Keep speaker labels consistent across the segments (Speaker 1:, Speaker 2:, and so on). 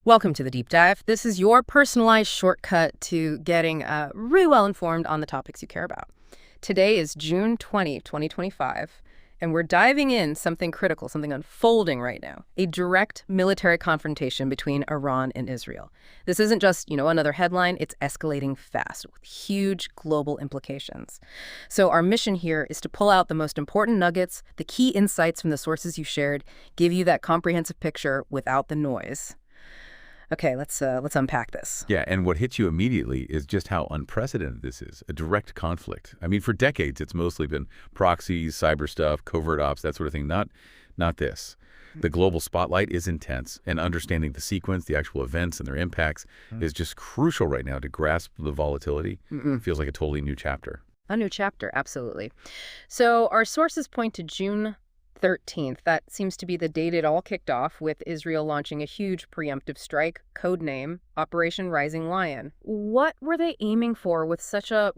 Speaker 1: Welcome to the Deep Dive. This is your personalized shortcut to getting really well informed on the topics you care about. Today is June 20, 2025, and we're diving in something critical, something unfolding right now, a direct military confrontation between Iran and Israel. This isn't just, another headline. It's escalating fast with huge global implications. So our mission here is to pull out the most important nuggets, the key insights from the sources you shared, give you that comprehensive picture without the noise. Okay, let's unpack this.
Speaker 2: Yeah, and what hits you immediately is just how unprecedented this is, a direct conflict. I mean, for decades, it's mostly been proxies, cyber stuff, covert ops, that sort of thing, not this. The global spotlight is intense, and understanding the sequence, the actual events and their impacts is just crucial right now to grasp the volatility. It feels like a totally new chapter.
Speaker 1: A new chapter, absolutely. So our sources point to June 13th. That seems to be the date it all kicked off, with Israel launching a huge preemptive strike, codename Operation Rising Lion. What were they aiming for with such a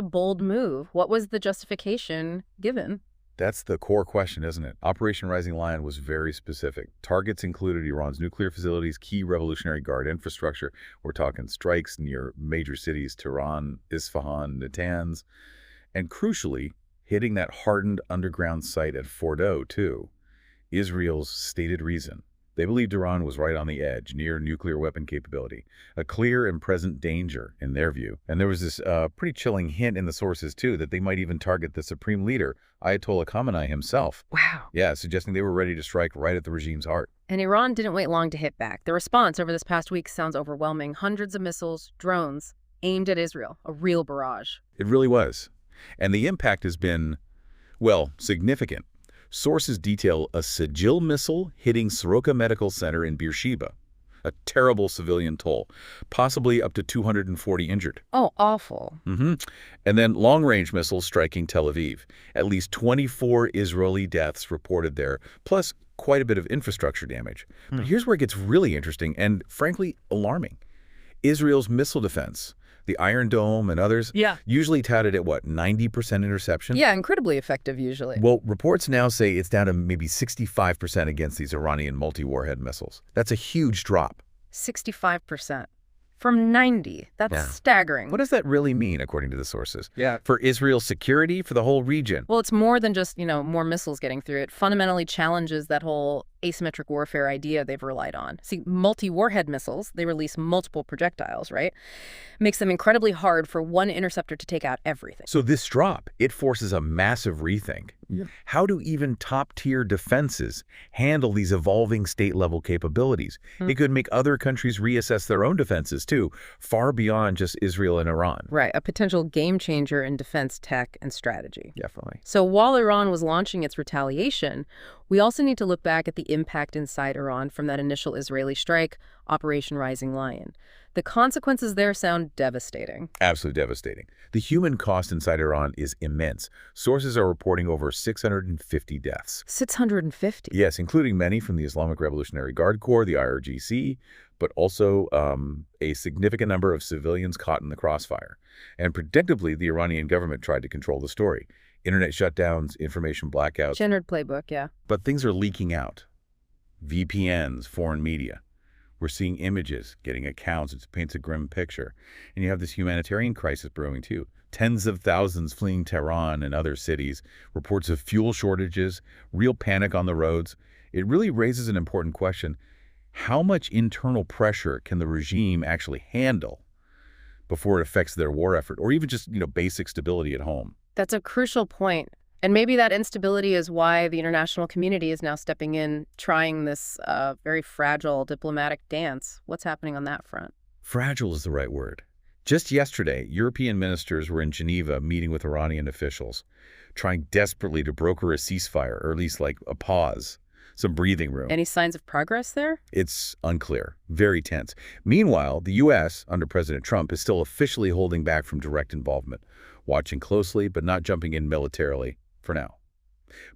Speaker 1: bold move? What was the justification given?
Speaker 2: That's the core question, isn't it? Operation Rising Lion was very specific. Targets included Iran's nuclear facilities, key Revolutionary Guard infrastructure. We're talking strikes near major cities, Tehran, Isfahan, Natanz, and crucially, hitting that hardened underground site at Fordo, too. Israel's stated reason. They believed Iran was right on the edge, near nuclear weapon capability, a clear and present danger, in their view. And there was this pretty chilling hint in the sources, too, that they might even target the supreme leader, Ayatollah Khamenei himself.
Speaker 1: Wow.
Speaker 2: Yeah, suggesting they were ready to strike right at the regime's heart.
Speaker 1: And Iran didn't wait long to hit back. The response over this past week sounds overwhelming. Hundreds of missiles, drones, aimed at Israel. A real barrage.
Speaker 2: It really was. And the impact has been, well, significant. Sources detail a Sigil missile hitting Soroka Medical Center in Beersheba, a terrible civilian toll, possibly up to 240 injured.
Speaker 1: Oh, awful.
Speaker 2: And then long-range missiles striking Tel Aviv. At least 24 Israeli deaths reported there, plus quite a bit of infrastructure damage. But here's where it gets really interesting and, frankly, alarming. Israel's missile defense, the Iron Dome and others, usually touted at, 90% interception?
Speaker 1: Yeah, incredibly effective usually.
Speaker 2: Well, reports now say it's down to maybe 65% against these Iranian multi-warhead missiles. That's a huge drop.
Speaker 1: 65%. From 90. That's staggering.
Speaker 2: What does that really mean, according to the sources? For Israel's security, for the whole region?
Speaker 1: Well, it's more than just, more missiles getting through. It fundamentally challenges that whole asymmetric warfare idea they've relied on. See, multi-warhead missiles, they release multiple projectiles, right? Makes them incredibly hard for one interceptor to take out everything.
Speaker 2: So this drop, it forces a massive rethink. How do even top-tier defenses handle these evolving state-level capabilities? It could make other countries reassess their own defenses, too, far beyond just Israel and Iran.
Speaker 1: Right, a potential game changer in defense tech and strategy.
Speaker 2: Definitely.
Speaker 1: So while Iran was launching its retaliation, we also need to look back at the impact inside Iran from that initial Israeli strike, Operation Rising Lion. The consequences there sound devastating.
Speaker 2: Absolutely devastating. The human cost inside Iran is immense. Sources are reporting over 650 deaths.
Speaker 1: 650?
Speaker 2: Yes, including many from the Islamic Revolutionary Guard Corps, the IRGC, but also a significant number of civilians caught in the crossfire. And predictably, the Iranian government tried to control the story. Internet shutdowns, information blackouts.
Speaker 1: Standard playbook, yeah.
Speaker 2: But things are leaking out. VPNs, foreign media. We're seeing images, getting accounts. It paints a grim picture. And you have this humanitarian crisis brewing, too. Tens of thousands fleeing Tehran and other cities. Reports of fuel shortages, real panic on the roads. It really raises an important question. How much internal pressure can the regime actually handle before it affects their war effort, or even just, basic stability at home?
Speaker 1: That's a crucial point. And maybe that instability is why the international community is now stepping in, trying this very fragile diplomatic dance. What's happening on that front?
Speaker 2: Fragile is the right word. Just yesterday, European ministers were in Geneva meeting with Iranian officials, trying desperately to broker a ceasefire, or at least a pause, some breathing room.
Speaker 1: Any signs of progress there?
Speaker 2: It's unclear, very tense. Meanwhile, the U.S., under President Trump, is still officially holding back from direct involvement, watching closely but not jumping in militarily for now.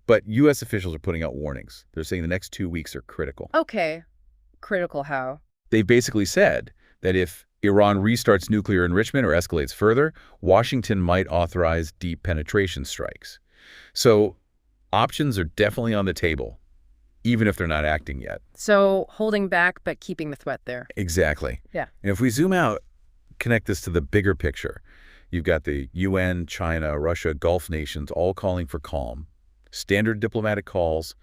Speaker 2: But U.S. officials are putting out warnings. They're saying the next 2 weeks are critical.
Speaker 1: Okay. Critical how?
Speaker 2: They've basically said that if Iran restarts nuclear enrichment or escalates further, Washington might authorize deep penetration strikes. So options are definitely on the table. even if they're not acting yet.
Speaker 1: So holding back but keeping the threat there.
Speaker 2: Exactly.
Speaker 1: Yeah.
Speaker 2: And if we zoom out, connect this to the bigger picture, you've got the UN, China, Russia, Gulf nations all calling for calm. Standard diplomatic calls,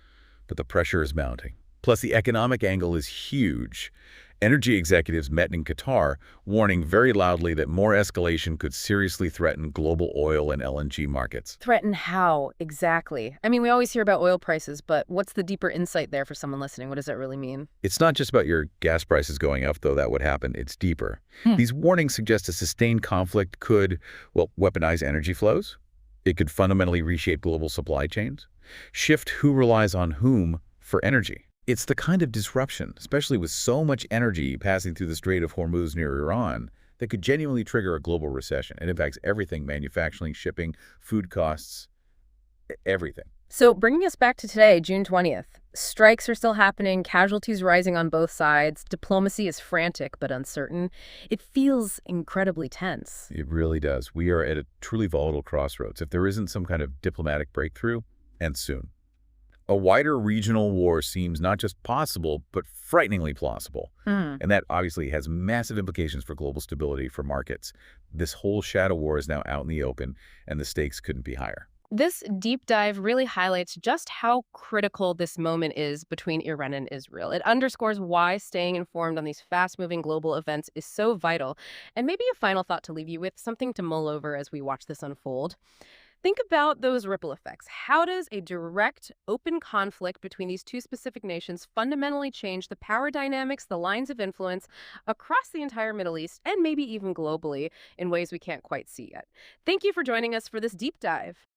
Speaker 2: but the pressure is mounting. Plus, the economic angle is huge. Energy executives met in Qatar, warning very loudly that more escalation could seriously threaten global oil and LNG markets.
Speaker 1: Threaten how exactly? I mean, we always hear about oil prices, but what's the deeper insight there for someone listening? What does that really mean?
Speaker 2: It's not just about your gas prices going up, though that would happen. It's deeper. These warnings suggest a sustained conflict could, well, weaponize energy flows. It could fundamentally reshape global supply chains, shift who relies on whom for energy. It's the kind of disruption, especially with so much energy passing through the Strait of Hormuz near Iran, that could genuinely trigger a global recession. It impacts everything: manufacturing, shipping, food costs, everything.
Speaker 1: So bringing us back to today, June 20th, strikes are still happening, casualties rising on both sides, diplomacy is frantic but uncertain. It feels incredibly tense.
Speaker 2: It really does. We are at a truly volatile crossroads. If there isn't some kind of diplomatic breakthrough, and soon, a wider regional war seems not just possible, but frighteningly plausible. And that obviously has massive implications for global stability, for markets. This whole shadow war is now out in the open, and the stakes couldn't be higher.
Speaker 1: This deep dive really highlights just how critical this moment is between Iran and Israel. It underscores why staying informed on these fast-moving global events is so vital. And maybe a final thought to leave you with, something to mull over as we watch this unfold. Think about those ripple effects. How does a direct, open conflict between these two specific nations fundamentally change the power dynamics, the lines of influence across the entire Middle East, and maybe even globally in ways we can't quite see yet? Thank you for joining us for this deep dive.